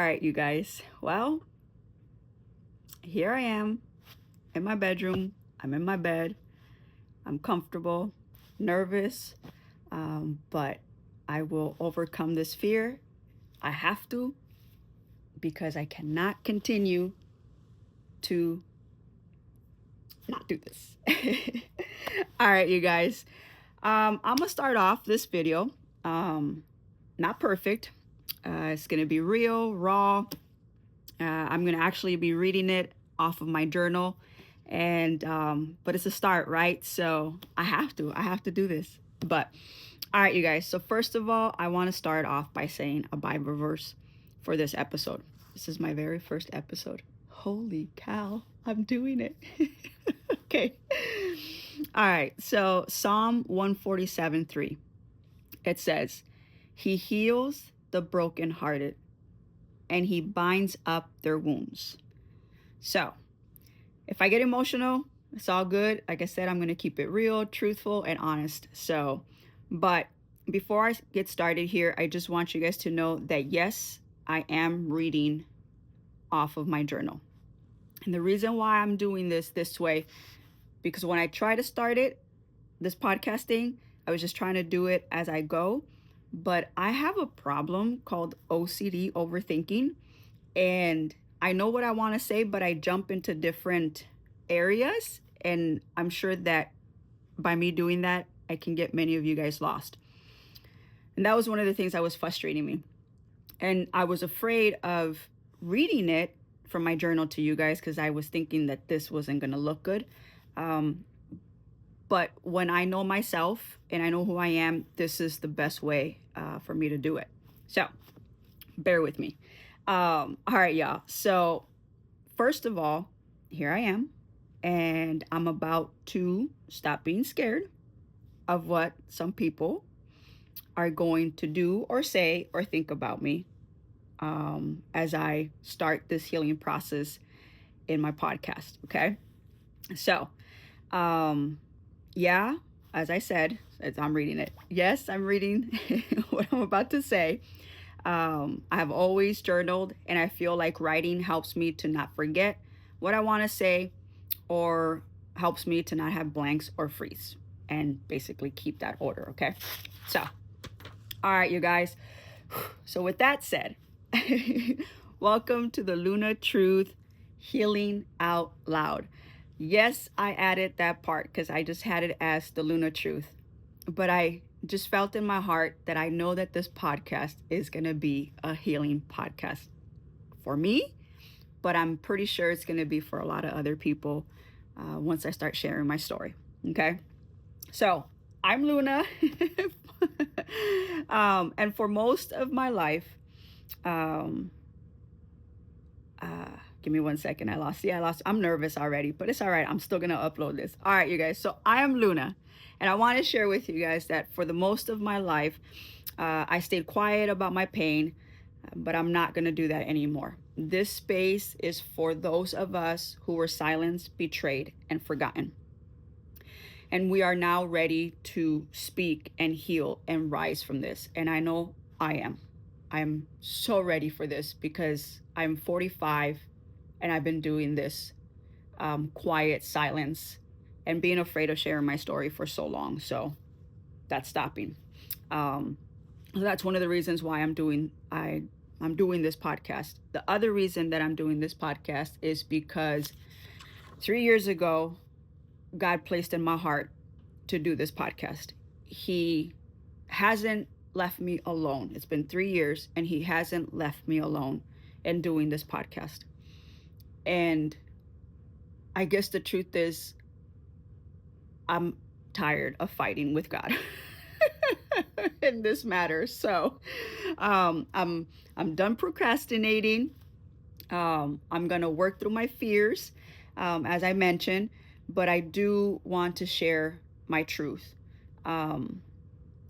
right, you guys. Well, here I am in my bedroom. I'm in my bed. I'm comfortable, nervous, but I will overcome this fear. I have to because I cannot continue to not do this. All right, you guys. I'm going to start off this video. Not perfect. It's going to be real, raw. I'm going to actually be reading it off of my journal, and but it's a start, right? So I have to do this. But all right, you guys. So first of all, I want to start off by saying a Bible verse for this episode. This is my very first episode. Holy cow, I'm doing it. Okay. All right. So Psalm 147:3. It says, "He heals the brokenhearted and he binds up their wounds." So if I get emotional, it's all good. Like I said, I'm going to keep it real, truthful, and honest. But before I get started here, I just want you guys to know that yes, I am reading off of my journal. And the reason why I'm doing this way, because when I try to start this podcasting, I was just trying to do it as I go. But I have a problem called OCD, overthinking. And I know what I want to say, but I jump into different areas. And I'm sure that by me doing that, I can get many of you guys lost. And that was one of the things that was frustrating me. And I was afraid of reading it from my journal to you guys because I was thinking that this wasn't going to look good. But when I know myself and I know who I am, this is the best way for me to do it. So bear with me. All right, y'all. So first of all, here I am, and I'm about to stop being scared of what some people are going to do or say or think about me as I start this healing process in my podcast. Okay. So, yeah, as I said, as I'm reading it, yes, I'm reading what I'm about to say. I have always journaled, and I feel like writing helps me to not forget what I want to say or helps me to not have blanks or freeze and basically keep that order. Okay. So, all right, you guys. So with that said, welcome to the Luna Truth Healing Out Loud. Yes, I added that part because I just had it as the Luna Truth. But I just felt in my heart that I know that this podcast is going to be a healing podcast for me, but I'm pretty sure it's going to be for a lot of other people once I start sharing my story. Okay. So I'm Luna. And for most of my life, give me 1 second. I lost. I'm nervous already, but it's all right. I'm still going to upload this. All right, you guys. So I am Luna. And I want to share with you guys that for the most of my life, I stayed quiet about my pain, but I'm not going to do that anymore. This space is for those of us who were silenced, betrayed, and forgotten. And we are now ready to speak and heal and rise from this. And I know I am. I'm so ready for this because I'm 45 and I've been doing this quiet silence and being afraid of sharing my story for so long. So that's stopping. That's one of the reasons why I'm doing this podcast. The other reason that I'm doing this podcast is because 3 years ago, God placed in my heart to do this podcast. He hasn't left me alone. It's been 3 years and he hasn't left me alone in doing this podcast. And I guess the truth is I'm tired of fighting with God in this matter. So I'm done procrastinating. I'm gonna work through my fears, as I mentioned, but I do want to share my truth. And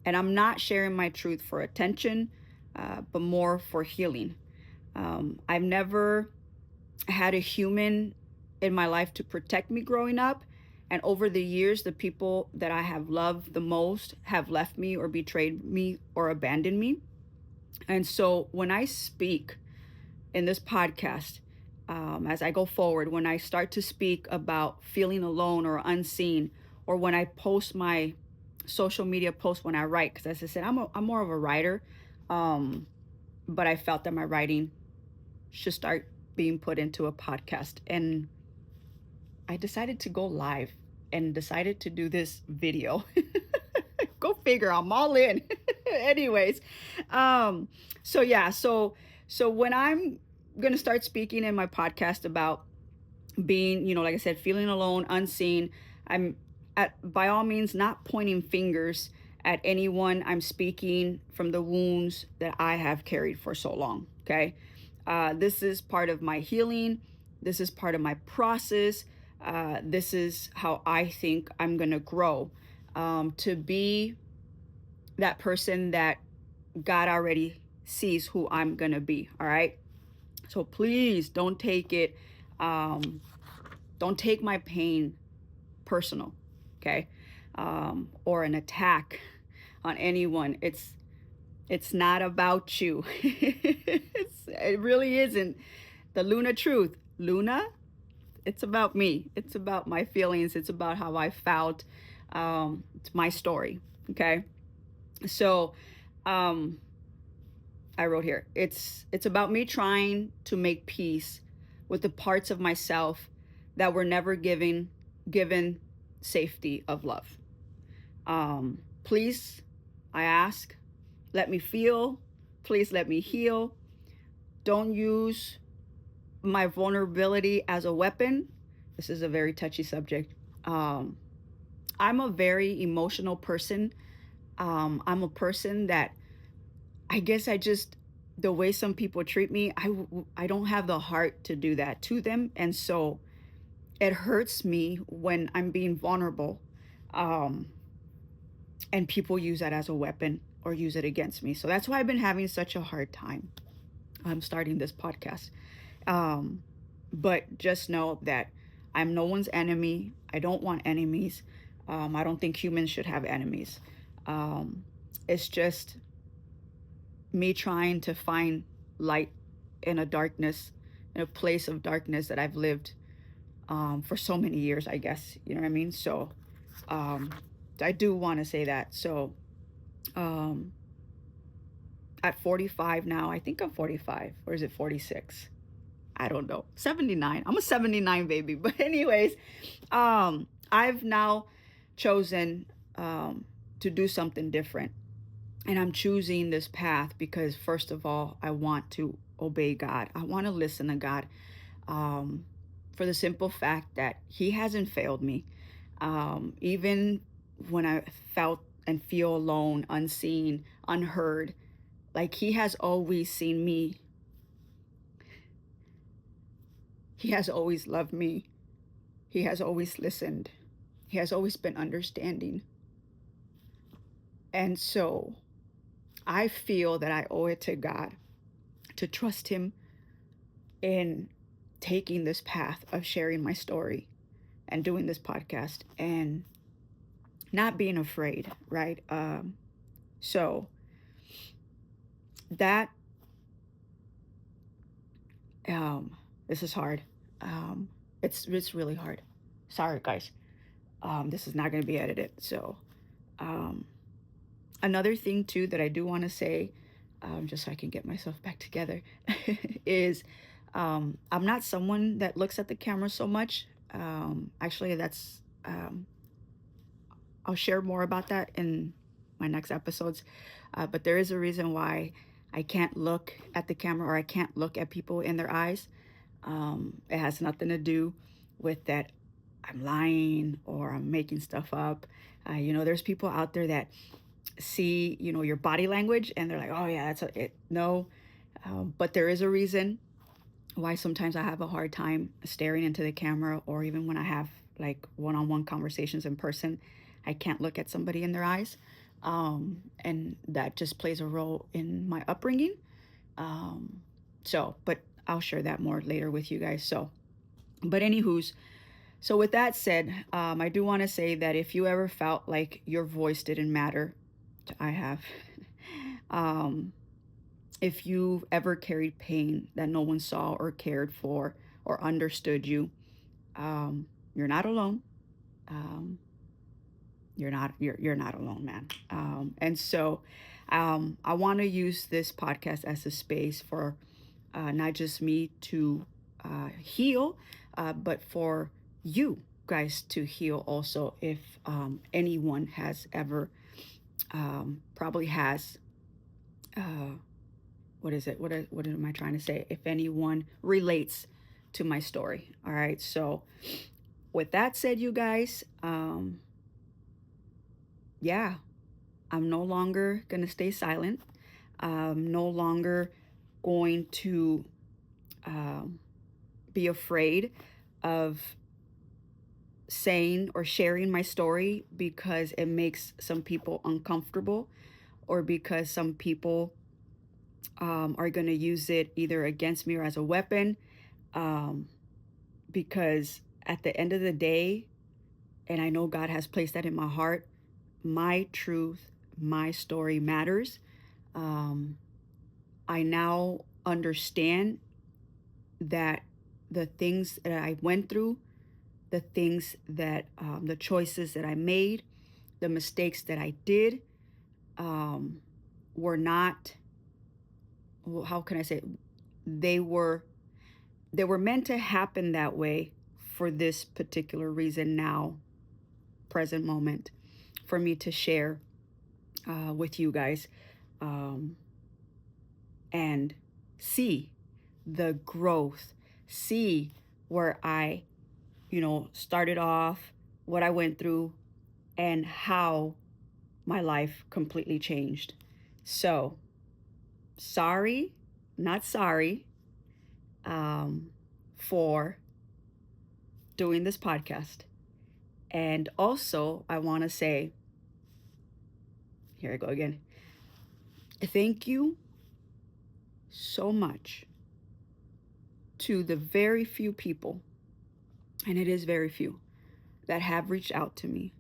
I'm not sharing my truth for attention, but more for healing. I've never had a human in my life to protect me growing up. And over the years, the people that I have loved the most have left me or betrayed me or abandoned me. And so when I speak, in this podcast, as I go forward, when I start to speak about feeling alone or unseen, or when I post my social media posts, when I write, because as I said, I'm more of a writer, but I felt that my writing should start being put into a podcast. And I decided to go live and decided to do this video. Go figure, I'm all in. Anyways, um, so yeah, so when I'm gonna start speaking in my podcast about being, like I said, feeling alone, unseen, I'm by all means not pointing fingers at anyone. I'm speaking from the wounds that I have carried for so long. Okay. This is part of my healing. This is part of my process. This is how I think I'm going to grow, to be that person that God already sees who I'm going to be. All right. So please don't take it, don't take my pain personal. Okay. Or an attack on anyone. It's not about you. It really isn't. The Luna truth. Luna, it's about me. It's about my feelings. It's about how I felt. It's my story. Okay. So I wrote here, it's about me trying to make peace with the parts of myself that were never given safety of love. Please, I ask, let me feel. Please let me heal. Don't use my vulnerability as a weapon. This is a very touchy subject. I'm a very emotional person. I'm a person that I guess the way some people treat me, I don't have the heart to do that to them. And so it hurts me when I'm being vulnerable. Um, and people use that as a weapon or use it against me. So that's why I've been having such a hard time. I'm starting this podcast. Um, but just know that I'm no one's enemy. I don't want enemies. I don't think humans should have enemies. It's just me trying to find light in a darkness, in a place of darkness that I've lived for so many years, I guess. You know what I mean? So um, I do want to say that. So um, at 45 now, I think I'm 45, or is it 46? I don't know. 79. I'm a 79 baby. But anyways, I've now chosen to do something different. And I'm choosing this path because, first of all, I want to obey God. I want to listen to God, for the simple fact that He hasn't failed me. Even when I felt and feel alone, unseen, unheard, like He has always seen me. He has always loved me. He has always listened. He has always been understanding. And so I feel that I owe it to God to trust Him in taking this path of sharing my story and doing this podcast and not being afraid, right? So that this is hard. It's really hard. Sorry, guys. This is not going to be edited. So another thing too that I do want to say, just so I can get myself back together, is I'm not someone that looks at the camera so much. Actually, that's I'll share more about that in my next episodes. But there is a reason why I can't look at the camera, or I can't look at people in their eyes. It has nothing to do with that I'm lying or I'm making stuff up. There's people out there that see, your body language and they're like, oh yeah, it. No, but there is a reason why sometimes I have a hard time staring into the camera, or even when I have like one-on-one conversations in person, I can't look at somebody in their eyes. And that just plays a role in my upbringing. But I'll share that more later with you guys. But anywho's, so with that said, I do want to say that if you ever felt like your voice didn't matter, I have. if you've ever carried pain that no one saw or cared for or understood you, you're not alone. Um, you're not alone, man. And so I want to use this podcast as a space for not just me to heal, but for you guys to heal also. If anyone has ever probably has what is it? What am I trying to say? If anyone relates to my story. All right. So with that said, you guys, yeah, I'm no longer going to stay silent. I'm no longer going to um, be afraid of saying or sharing my story because it makes some people uncomfortable, or because some people are going to use it either against me or as a weapon. Um, because at the end of the day, and I know God has placed that in my heart, my truth, my story matters. Um, I now understand that the things that I went through, the things that, the choices that I made, the mistakes that I did, um, were not, well, how can I say it? They were they were meant to happen that way for this particular reason now, present moment, for me to share with you guys, um, and see the growth, see where I, started off, what I went through, and how my life completely changed. So, sorry, not sorry, um, for doing this podcast. And also, I want to say, here I go again. Thank you so much to the very few people, and it is very few, that have reached out to me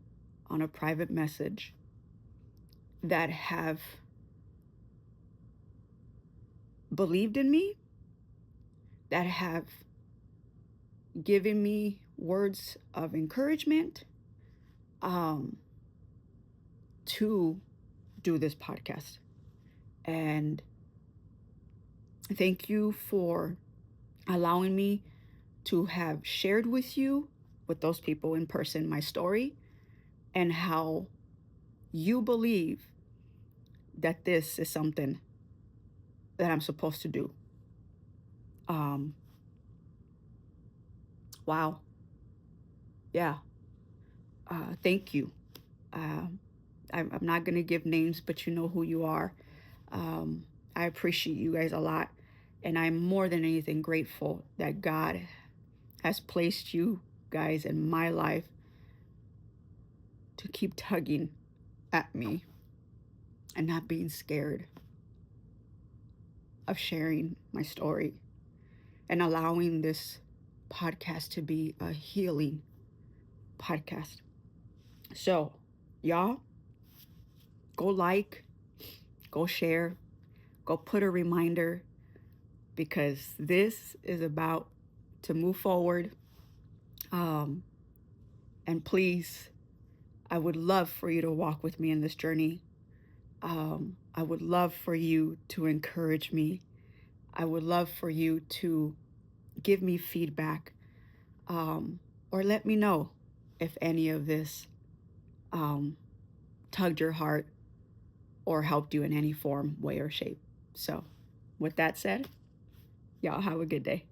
on a private message, that have believed in me, that have given me words of encouragement, um, to do this podcast. And thank you for allowing me to have shared with you, with those people in person, my story, and how you believe that this is something that I'm supposed to do. Um, wow. Yeah. Thank you. Uh, I'm not going to give names, but you know who you are. Um, I appreciate you guys a lot. And I'm more than anything grateful that God has placed you guys in my life to keep tugging at me and not being scared of sharing my story and allowing this podcast to be a healing podcast. So, y'all, go like, go share, go put a reminder, because this is about to move forward. And please, I would love for you to walk with me in this journey. I would love for you to encourage me. I would love for you to give me feedback, or let me know if any of this um, tugged your heart or helped you in any form, way, or shape. So, with that said, y'all have a good day.